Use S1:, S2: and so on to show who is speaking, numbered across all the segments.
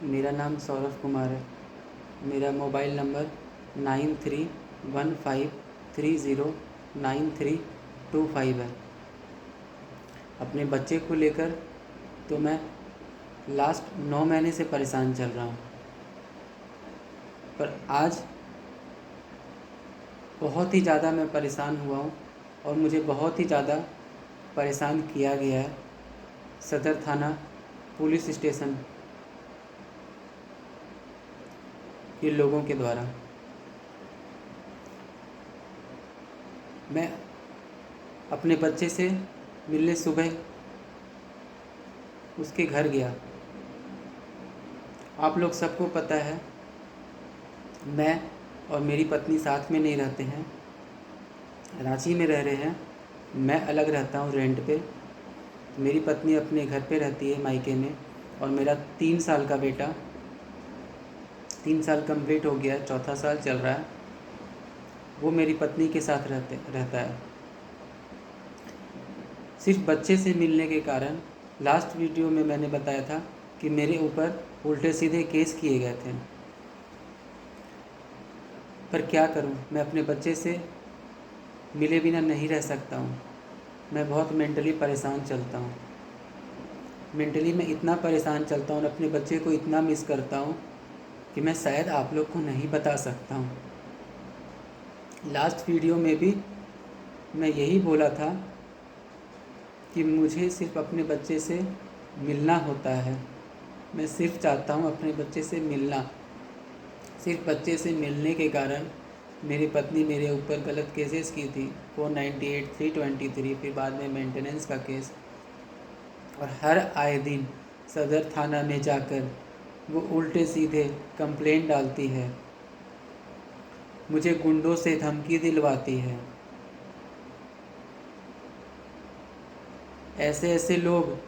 S1: मेरा नाम सौरभ कुमार है। मेरा मोबाइल नंबर 9315309325 है। अपने बच्चे को लेकर तो मैं लास्ट 9 महीने से परेशान चल रहा हूँ, पर आज बहुत ही ज़्यादा मैं परेशान हुआ हूँ और मुझे बहुत ही ज़्यादा परेशान किया गया है सदर थाना पुलिस स्टेशन के लोगों के द्वारा। मैं अपने बच्चे से मिलने सुबह उसके घर गया। आप लोग सबको पता है, मैं और मेरी पत्नी साथ में नहीं रहते हैं, रांची में रह रहे हैं। मैं अलग रहता हूँ रेंट पे। मेरी पत्नी अपने घर पे रहती है मायके में, और मेरा 3 साल का बेटा, 3 साल कंप्लीट हो गया है, चौथा साल चल रहा है, वो मेरी पत्नी के साथ रहता है। सिर्फ बच्चे से मिलने के कारण लास्ट वीडियो में मैंने बताया था कि मेरे ऊपर उल्टे सीधे केस किए गए थे। पर क्या करूं, मैं अपने बच्चे से मिले बिना नहीं रह सकता हूं। मैं बहुत मेंटली परेशान चलता हूं। मेंटली मैं इतना परेशान चलता हूं और अपने बच्चे को इतना मिस करता हूं कि मैं शायद आप लोग को नहीं बता सकता हूं। लास्ट वीडियो में भी मैं यही बोला था कि मुझे सिर्फ अपने बच्चे से मिलना होता है। मैं सिर्फ चाहता हूँ अपने बच्चे से मिलना। सिर्फ बच्चे से मिलने के कारण मेरी पत्नी मेरे ऊपर गलत केसेस की थी, 498, 323, फिर बाद में मेंटेनेंस का केस, और हर आए दिन सदर थाना में जाकर वो उल्टे सीधे कंप्लेंट डालती है, मुझे गुंडों से धमकी दिलवाती है। ऐसे ऐसे लोग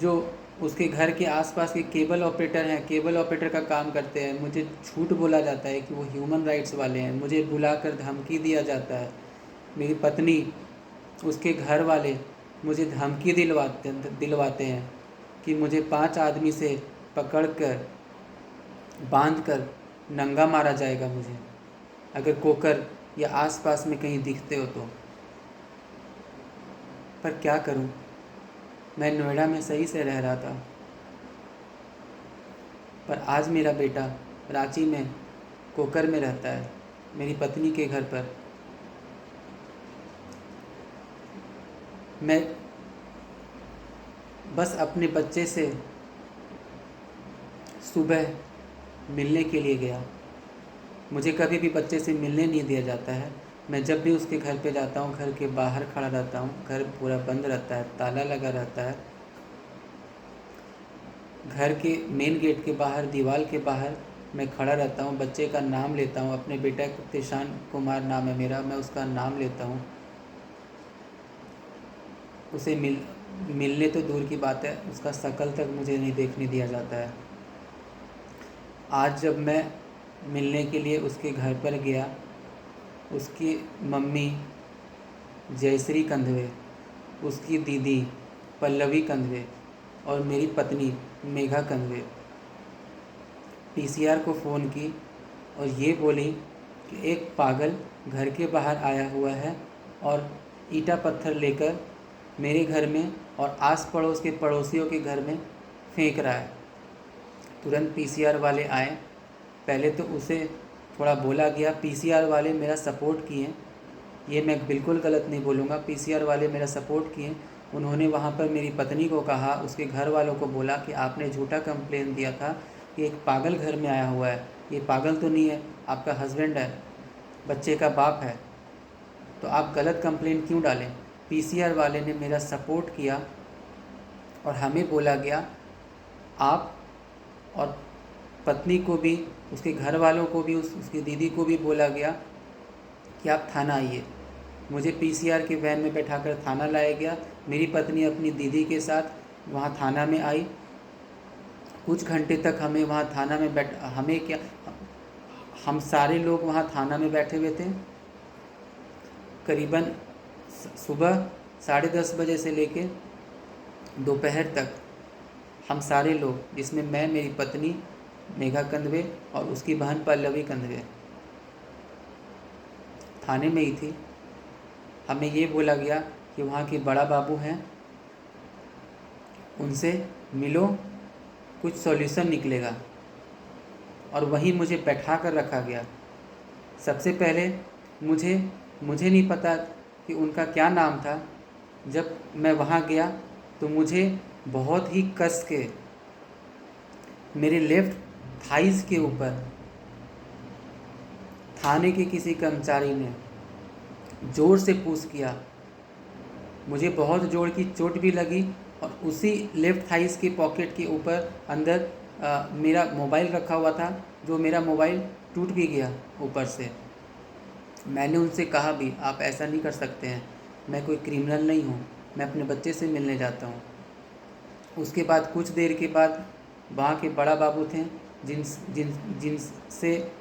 S1: जो उसके घर के आसपास के केबल ऑपरेटर हैं, केबल ऑपरेटर का काम करते हैं, मुझे झूठ बोला जाता है कि वो ह्यूमन राइट्स वाले हैं। मुझे बुलाकर धमकी दिया जाता है। मेरी पत्नी, उसके घर वाले मुझे धमकी दिलवाते हैं कि मुझे 5 आदमी से पकड़कर बांधकर नंगा मारा जाएगा मुझे, अगर कोकर या आसपास में कहीं दिखते हो तो। पर क्या करूं, मैं नोएडा में सही से रह रहा था, पर आज मेरा बेटा रांची में कोकर में रहता है, मेरी पत्नी के घर पर। मैं बस अपने बच्चे से सुबह मिलने के लिए गया। मुझे कभी भी बच्चे से मिलने नहीं दिया जाता है। मैं जब भी उसके घर पे जाता हूँ, घर के बाहर खड़ा रहता हूँ। घर पूरा बंद रहता है, ताला लगा रहता है। घर के मेन गेट के बाहर, दीवार के बाहर मैं खड़ा रहता हूँ, बच्चे का नाम लेता हूँ। अपने बेटा तिशान कुमार नाम है मेरा, मैं उसका नाम लेता हूँ। उसे मिलने तो दूर की बात है, उसका शक्ल तक मुझे नहीं देखने दिया जाता है। आज जब मैं मिलने के लिए उसके घर पर गया, उसकी मम्मी जयश्री कंधवे, उसकी दीदी पल्लवी कंधवे और मेरी पत्नी मेघा कंधवे पीसीआर को फ़ोन की और ये बोली कि एक पागल घर के बाहर आया हुआ है और ईंटा पत्थर लेकर मेरे घर में और आस पड़ोस के पड़ोसियों के घर में फेंक रहा है। तुरंत पीसीआर वाले आए। पहले तो उसे थोड़ा बोला गया, पीसीआर वाले मेरा सपोर्ट किए, ये मैं बिल्कुल गलत नहीं बोलूँगा, पीसीआर वाले मेरा सपोर्ट किए। उन्होंने वहाँ पर मेरी पत्नी को कहा, उसके घर वालों को बोला कि आपने झूठा कंप्लेन दिया था कि एक पागल घर में आया हुआ है। ये पागल तो नहीं है, आपका हस्बैंड है, बच्चे का बाप है, तो आप गलत कंप्लेन क्यों डालें। पीसीआर वाले ने मेरा सपोर्ट किया और हमें बोला गया, आप और पत्नी को भी, उसके घर वालों को भी, उसकी दीदी को भी बोला गया कि आप थाना आइए। मुझे पीसीआर के वैन में बैठाकर थाना लाया गया। मेरी पत्नी अपनी दीदी के साथ वहाँ थाना में आई। कुछ घंटे तक हमें वहाँ थाना में हम सारे लोग वहाँ थाना में बैठे हुए थे। करीबन सुबह 10:30 बजे से लेके दोपहर तक हम सारे लोग, जिसमें मैं, मेरी पत्नी मेघा कंदवे और उसकी बहन पल्लवी कंदवे थाने में ही थी। हमें ये बोला गया कि वहाँ के बड़ा बाबू हैं, उनसे मिलो, कुछ सॉल्यूशन निकलेगा। और वहीं मुझे बैठा कर रखा गया। सबसे पहले मुझे नहीं पता कि उनका क्या नाम था। जब मैं वहाँ गया तो मुझे बहुत ही कस के मेरे लेफ़्ट थाइस के ऊपर थाने के किसी कर्मचारी ने ज़ोर से पुश किया। मुझे बहुत ज़ोर की चोट भी लगी और उसी लेफ़्ट थाइस के पॉकेट के ऊपर अंदर मेरा मोबाइल रखा हुआ था, जो मेरा मोबाइल टूट भी गया ऊपर से। मैंने उनसे कहा भी, आप ऐसा नहीं कर सकते हैं, मैं कोई क्रिमिनल नहीं हूँ, मैं अपने बच्चे से मिलने जाता हूँ। उसके बाद कुछ देर के बाद वहाँ के बड़ा बाबू थे, जिनसे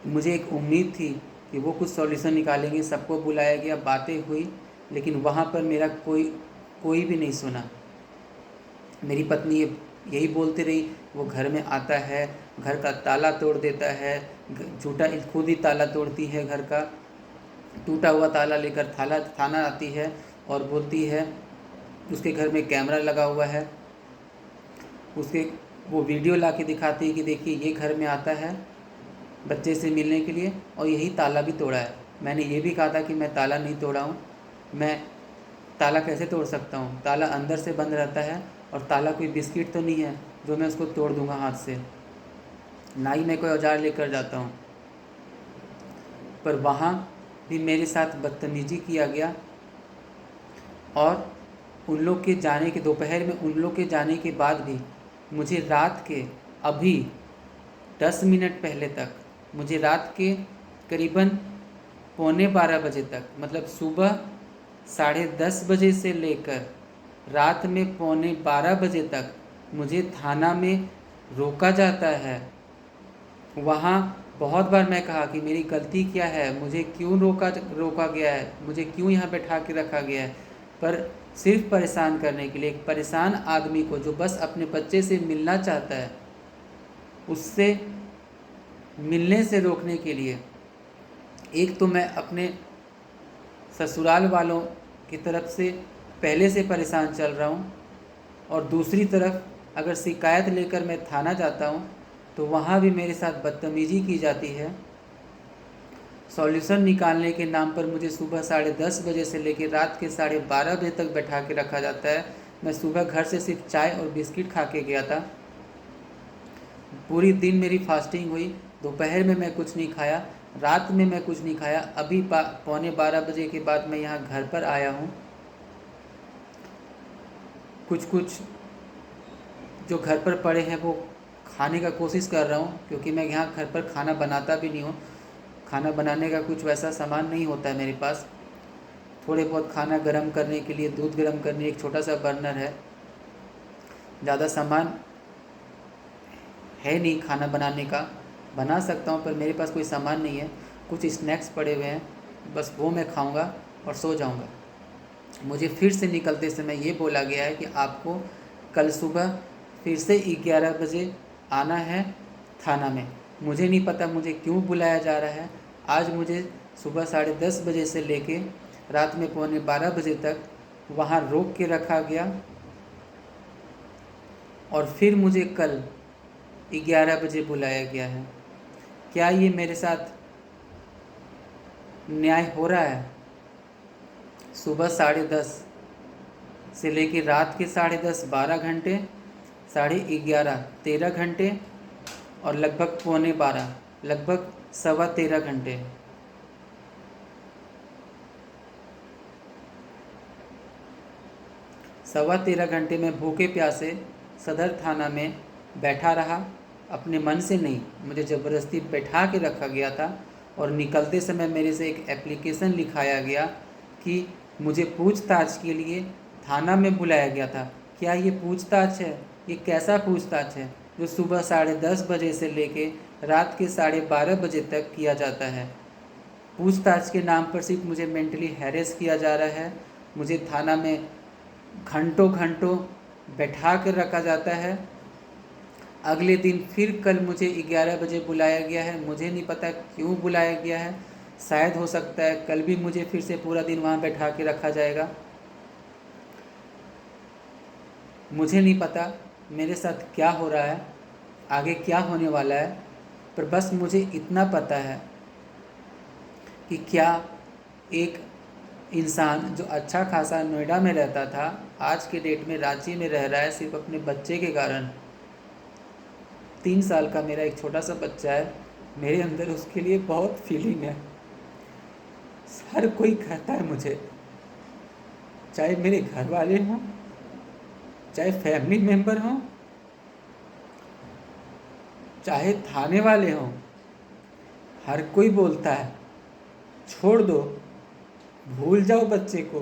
S1: मुझे एक उम्मीद थी कि वो कुछ सॉल्यूशन निकालेंगे। सबको बुलाया गया, बातें हुई, लेकिन वहाँ पर मेरा कोई भी नहीं सुना। मेरी पत्नी यही बोलती रही, वो घर में आता है, घर का ताला तोड़ देता है, झूठा खुद ही ताला तोड़ती है, घर का टूटा हुआ ताला लेकर थाना आती है और बोलती है उसके घर में कैमरा लगा हुआ है। वो वीडियो ला के दिखाती है कि देखिए ये घर में आता है बच्चे से मिलने के लिए और यही ताला भी तोड़ा है। मैंने ये भी कहा था कि मैं ताला नहीं तोड़ा हूँ, मैं ताला कैसे तोड़ सकता हूँ, ताला अंदर से बंद रहता है और ताला कोई बिस्किट तो नहीं है जो मैं उसको तोड़ दूँगा हाथ से, ना ही मैं कोई औजार लेकर जाता हूँ। पर वहाँ भी मेरे साथ बदतमीजी किया गया और उन लोग के जाने के दोपहर में उन लोग के जाने के बाद भी मुझे रात के अभी 10 मिनट पहले तक, मुझे रात के करीबन 11:45 बजे तक, मतलब सुबह 10:30 बजे से लेकर रात में 11:45 बजे तक मुझे थाना में रोका जाता है। वहाँ बहुत बार मैं कहा कि मेरी गलती क्या है, मुझे क्यों रोका गया है, मुझे क्यों यहाँ बैठा के रखा गया है, पर सिर्फ परेशान करने के लिए। एक परेशान आदमी को जो बस अपने बच्चे से मिलना चाहता है, उससे मिलने से रोकने के लिए। एक तो मैं अपने ससुराल वालों की तरफ से पहले से परेशान चल रहा हूँ और दूसरी तरफ अगर शिकायत लेकर मैं थाना जाता हूँ तो वहाँ भी मेरे साथ बदतमीजी की जाती है। सॉल्यूशन निकालने के नाम पर मुझे सुबह 10:30 बजे से लेकर रात के 12:30 बजे तक बैठा के रखा जाता है। मैं सुबह घर से सिर्फ चाय और बिस्किट खा के गया था। पूरी दिन मेरी फास्टिंग हुई, दोपहर में मैं कुछ नहीं खाया, रात में मैं कुछ नहीं खाया। अभी 11:45 बजे के बाद मैं यहाँ घर पर आया हूँ। कुछ जो घर पर पड़े हैं वो खाने का कोशिश कर रहा हूँ, क्योंकि मैं यहाँ घर पर खाना बनाता भी नहीं हूँ। खाना बनाने का कुछ वैसा सामान नहीं होता है मेरे पास। थोड़े बहुत खाना गर्म करने के लिए, दूध गर्म करने एक छोटा सा बर्नर है, ज़्यादा सामान है नहीं खाना बनाने का। बना सकता हूँ पर मेरे पास कोई सामान नहीं है। कुछ स्नैक्स पड़े हुए हैं, बस वो मैं खाऊंगा और सो जाऊंगा। मुझे फिर से निकलते समय ये बोला गया है कि आपको कल सुबह फिर से 11 बजे आना है थाना में। मुझे नहीं पता मुझे क्यों बुलाया जा रहा है। आज मुझे सुबह 10:30 बजे से लेके रात में 11:45 बजे तक वहाँ रोक के रखा गया और फिर मुझे कल 11 बजे बुलाया गया है। क्या ये मेरे साथ न्याय हो रहा है? सुबह 10:30 से लेकर रात के 10:30 12 घंटे, 11:30 13 घंटे और लगभग 11:45 लगभग 13.25 घंटे। सवा 13 घंटे में भूखे प्यासे सदर थाना में बैठा रहा। अपने मन से नहीं, मुझे ज़बरदस्ती बैठा के रखा गया था और निकलते समय मेरे से एक एप्लीकेशन लिखाया गया कि मुझे पूछताछ के लिए थाना में बुलाया गया था। क्या ये पूछताछ है? ये कैसा पूछताछ है जो सुबह 10:30 बजे से लेके रात के 12:30 बजे तक किया जाता है? पूछताछ के नाम पर सिर्फ मुझे मेंटली हैरेस किया जा रहा है। मुझे थाना में घंटों बैठा कर रखा जाता है। अगले दिन फिर कल मुझे 11 बजे बुलाया गया है। मुझे नहीं पता क्यों बुलाया गया है। शायद हो सकता है कल भी मुझे फिर से पूरा दिन वहाँ बैठा के रखा जाएगा। मुझे नहीं पता मेरे साथ क्या हो रहा है, आगे क्या होने वाला है, पर बस मुझे इतना पता है कि क्या एक इंसान जो अच्छा खासा नोएडा में रहता था, आज के डेट में रांची में रह रहा है सिर्फ अपने बच्चे के कारण। 3 साल का मेरा एक छोटा सा बच्चा है। मेरे अंदर उसके लिए बहुत फीलिंग है। हर कोई कहता है मुझे, चाहे मेरे घर वाले हों, चाहे फैमिली मेम्बर हों, चाहे थाने वाले हों, हर कोई बोलता है छोड़ दो, भूल जाओ बच्चे को,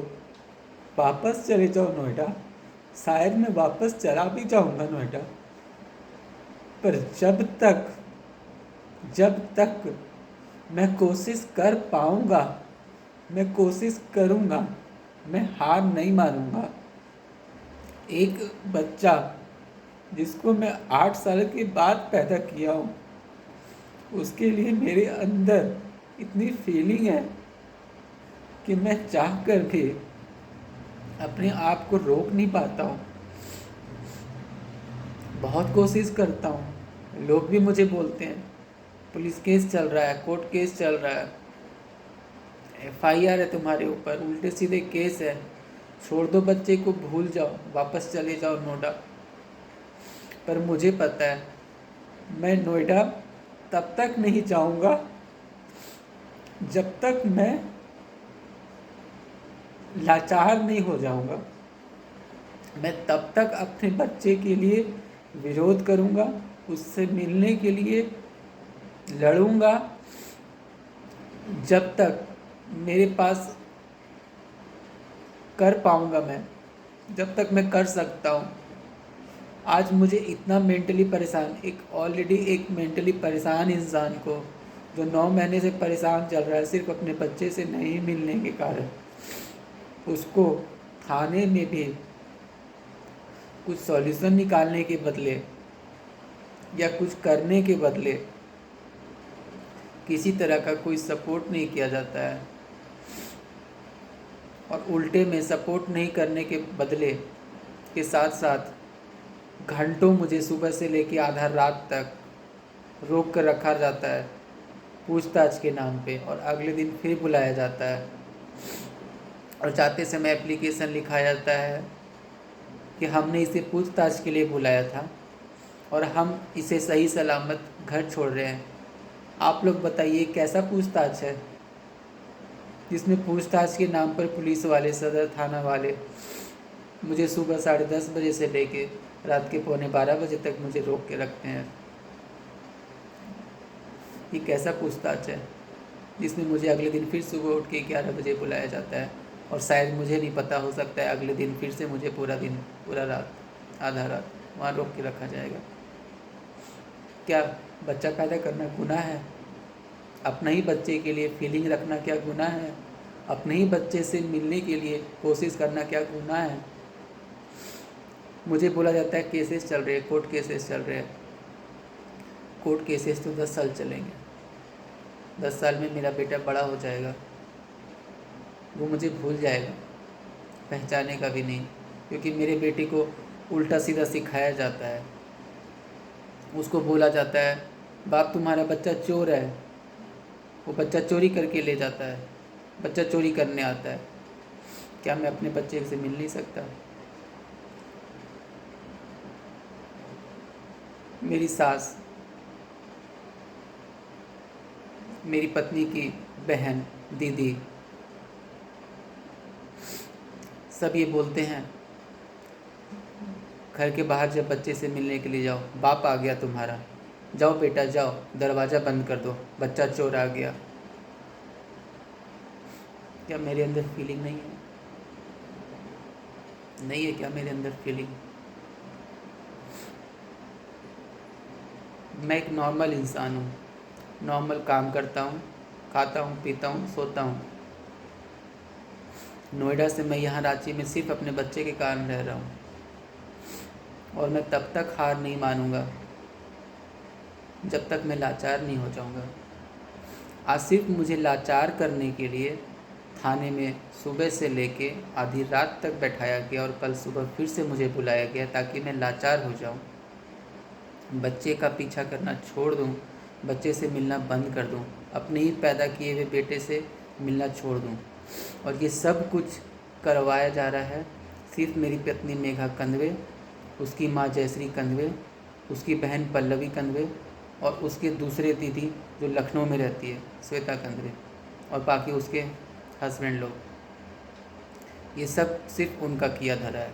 S1: वापस चले जाओ नोएडा। शायद मैं वापस चला भी जाऊंगा नोएडा, पर जब तक मैं कोशिश कर पाऊंगा, मैं कोशिश करूंगा, मैं हार नहीं मानूंगा। एक बच्चा जिसको मैं 8 साल के बाद पैदा किया हूँ, उसके लिए मेरे अंदर इतनी फीलिंग है कि मैं चाह कर भी अपने आप को रोक नहीं पाता हूँ। बहुत कोशिश करता हूँ। लोग भी मुझे बोलते हैं पुलिस केस चल रहा है, कोर्ट केस चल रहा है, FIR है तुम्हारे ऊपर, उल्टे सीधे केस है, छोड़ दो बच्चे को, भूल जाओ, वापस चले जाओ नोएडा। पर मुझे पता है मैं नोएडा तब तक नहीं जाऊंगा जब तक मैं लाचार नहीं हो जाऊंगा। मैं तब तक अपने बच्चे के लिए विरोध करूंगा, उससे मिलने के लिए लड़ूंगा, जब तक मेरे पास कर पाऊंगा। मैं जब तक मैं कर सकता हूँ। आज मुझे इतना मेंटली परेशान, ऑलरेडी एक मेंटली परेशान इंसान को, जो 9 महीने से परेशान चल रहा है सिर्फ अपने बच्चे से नहीं मिलने के कारण, उसको थाने में भी कुछ सॉल्यूशन निकालने के बदले या कुछ करने के बदले किसी तरह का कोई सपोर्ट नहीं किया जाता है। और उल्टे में सपोर्ट नहीं करने के बदले के साथ साथ घंटों मुझे सुबह से लेकर आधा रात तक रोक कर रखा जाता है पूछताछ के नाम पे, और अगले दिन फिर बुलाया जाता है और जाते समय एप्लीकेशन लिखा जाता है कि हमने इसे पूछताछ के लिए बुलाया था और हम इसे सही सलामत घर छोड़ रहे हैं। आप लोग बताइए कैसा पूछताछ है जिसमें पूछताछ के नाम पर पुलिस वाले, सदर थाना वाले मुझे सुबह 10:30 बजे से लेके रात के 11:45 बजे तक मुझे रोक के रखते हैं। ये कैसा पूछताछ है जिसमें मुझे अगले दिन फिर सुबह उठ के 11 बजे बुलाया जाता है, और शायद मुझे नहीं पता, हो सकता है अगले दिन फिर से मुझे पूरा दिन, पूरा रात, आधा रात वहाँ रोक के रखा जाएगा। क्या बच्चा पैदा करना गुनाह है? अपने ही बच्चे के लिए फीलिंग रखना क्या गुनाह है? अपने ही बच्चे से मिलने के लिए कोशिश करना क्या गुनाह है? मुझे बोला जाता है केसेस चल रहे हैं, कोर्ट केसेस चल रहे हैं। कोर्ट केसेस तो 10 साल चलेंगे। 10 साल में मेरा बेटा बड़ा हो जाएगा, वो मुझे भूल जाएगा, पहचाने का भी नहीं, क्योंकि मेरे बेटे को उल्टा सीधा सिखाया जाता है। उसको बोला जाता है बाप तुम्हारा बच्चा चोर है, वो बच्चा चोरी करके ले जाता है, बच्चा चोरी करने आता है। क्या मैं अपने बच्चे से मिल नहीं सकता? मेरी सास, मेरी पत्नी की बहन, दीदी, सब ये बोलते हैं घर के बाहर जब बच्चे से मिलने के लिए जाओ, बाप आ गया तुम्हारा, जाओ बेटा जाओ, दरवाज़ा बंद कर दो, बच्चा चोर आ गया। क्या मेरे अंदर फीलिंग नहीं है? नहीं है क्या मेरे अंदर फीलिंग? मैं एक नॉर्मल इंसान हूँ, नॉर्मल काम करता हूँ, खाता हूँ, पीता हूँ, सोता हूँ। नोएडा से मैं यहाँ रांची में सिर्फ अपने बच्चे के कारण रह रहा हूँ। और मैं तब तक हार नहीं मानूंगा जब तक मैं लाचार नहीं हो जाऊंगा। आज सिर्फ मुझे लाचार करने के लिए थाने में सुबह से लेके आधी रात तक बैठाया गया और कल सुबह फिर से मुझे बुलाया गया ताकि मैं लाचार हो जाऊं, बच्चे का पीछा करना छोड़ दूं, बच्चे से मिलना बंद कर दूं, अपने ही पैदा किए हुए बेटे से मिलना छोड़ दूं। और ये सब कुछ करवाया जा रहा है सिर्फ मेरी पत्नी मेघा कंदवे, उसकी माँ जयश्री कंदवे, उसकी बहन पल्लवी कंदवे और उसके दूसरे दीदी जो लखनऊ में रहती है श्वेता कंदवे, और बाकी उसके हस्बैंड लोग। ये सब सिर्फ उनका किया धरा है,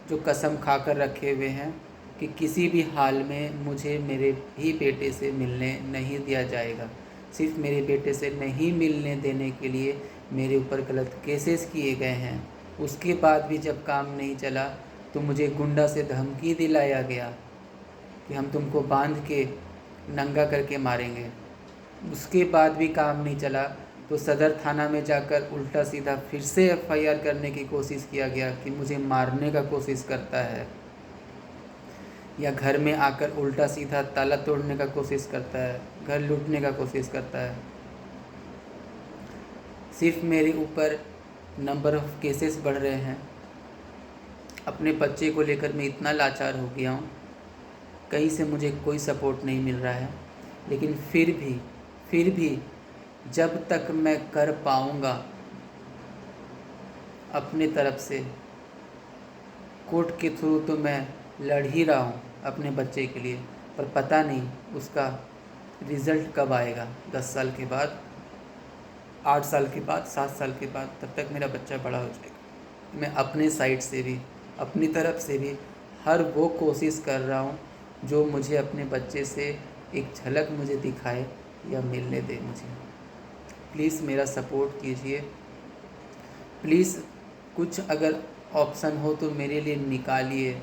S1: जो कसम खाकर रखे हुए हैं कि किसी भी हाल में मुझे मेरे ही बेटे से मिलने नहीं दिया जाएगा। सिर्फ मेरे बेटे से नहीं मिलने देने के लिए मेरे ऊपर गलत केसेस किए गए हैं। उसके बाद भी जब काम नहीं चला तो मुझे गुंडा से धमकी दिलाया गया कि हम तुमको बांध के नंगा करके मारेंगे। उसके बाद भी काम नहीं चला तो सदर थाना में जाकर उल्टा सीधा फिर से एफआईआर करने की कोशिश किया गया कि मुझे मारने का कोशिश करता है, या घर में आकर उल्टा सीधा ताला तोड़ने का कोशिश करता है, घर लूटने का कोशिश करता है। सिर्फ मेरे ऊपर नंबर ऑफ केसेस बढ़ रहे हैं। अपने बच्चे को लेकर मैं इतना लाचार हो गया हूँ, कहीं से मुझे कोई सपोर्ट नहीं मिल रहा है। लेकिन फिर भी जब तक मैं कर पाऊँगा अपने तरफ से, कोर्ट के थ्रू तो मैं लड़ ही रहा हूँ अपने बच्चे के लिए, पर पता नहीं उसका रिज़ल्ट कब आएगा। 10 साल के बाद, 8 साल के बाद, 7 साल के बाद, तब तक मेरा बच्चा बड़ा हो जाएगा। मैं अपने साइड से भी, अपनी तरफ से भी हर वो कोशिश कर रहा हूँ जो मुझे अपने बच्चे से एक झलक मुझे दिखाए या मिलने दे मुझे। प्लीज़ मेरा सपोर्ट कीजिए, प्लीज़ कुछ अगर ऑप्शन हो तो मेरे लिए निकालिए।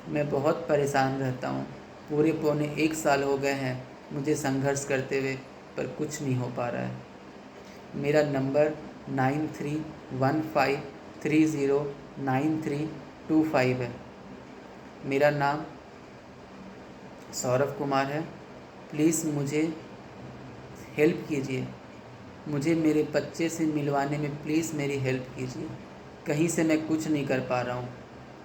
S1: मैं बहुत परेशान रहता हूँ, पूरे पौने 1 साल हो गए हैं मुझे संघर्ष करते हुए, पर कुछ नहीं हो पा रहा है। मेरा नंबर 9315309325 है। मेरा नाम सौरभ कुमार है। प्लीज़ मुझे हेल्प कीजिए, मुझे मेरे बच्चे से मिलवाने में प्लीज़ मेरी हेल्प कीजिए। कहीं से मैं कुछ नहीं कर पा रहा हूँ,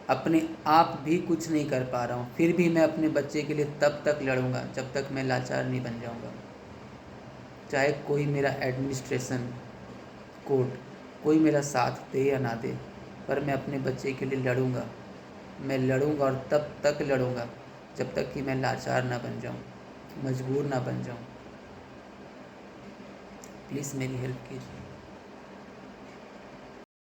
S1: अपने आप भी कुछ नहीं कर पा रहा हूँ, फिर भी मैं अपने बच्चे के लिए तब तक लड़ूंगा जब तक मैं लाचार नहीं बन जाऊँगा। चाहे कोई मेरा एडमिनिस्ट्रेशन, कोर्ट, कोई मेरा साथ दे या ना दे, पर मैं अपने बच्चे के लिए लड़ूंगा। मैं लड़ूंगा और तब तक लड़ूंगा जब तक कि मैं लाचार ना बन जाऊँ, मजबूर ना बन जाऊँ। प्लीज़ मेरी हेल्प कीजिए।